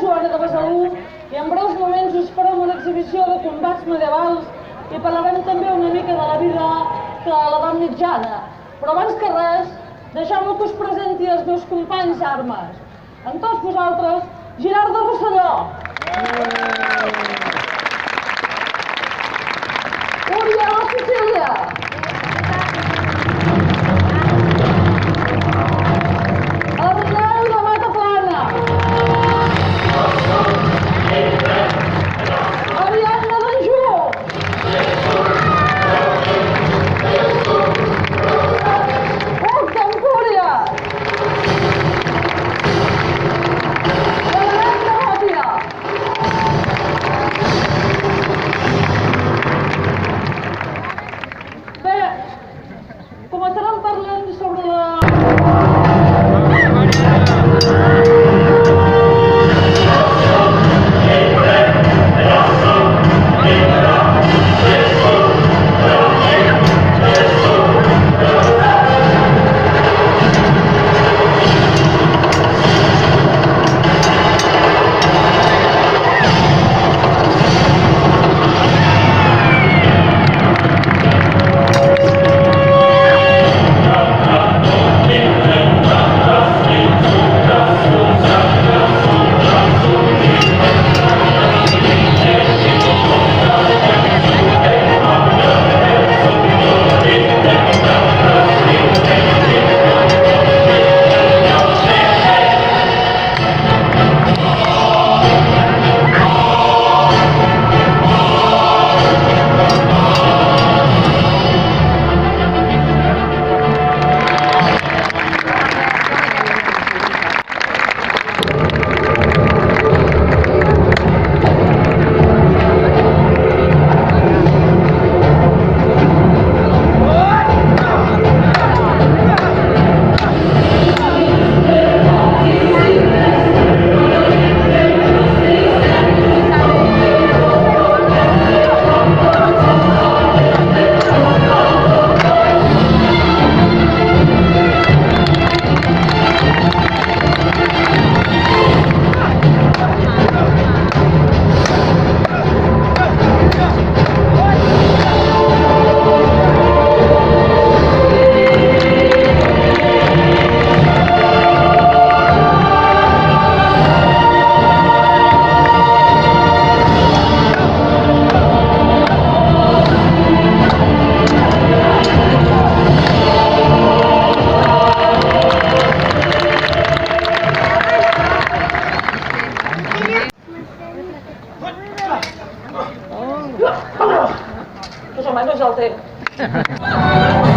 Joana de Besalú i en breus moments us farem una exhibició de combats medievals i parlarem també una mica de la vida de l'edat mitjana. Però abans que res, deixeu-me que us presenti els meus companys d'armes. Amb tots vosaltres, Girard de Rosselló. Oriol de Sicília. Arnau de Mataplana. Ariadna d'Anjou. Hug d'Empúries. Benet de Bòtia. Bé, començarem parlant sobre la... Més o menys el temps.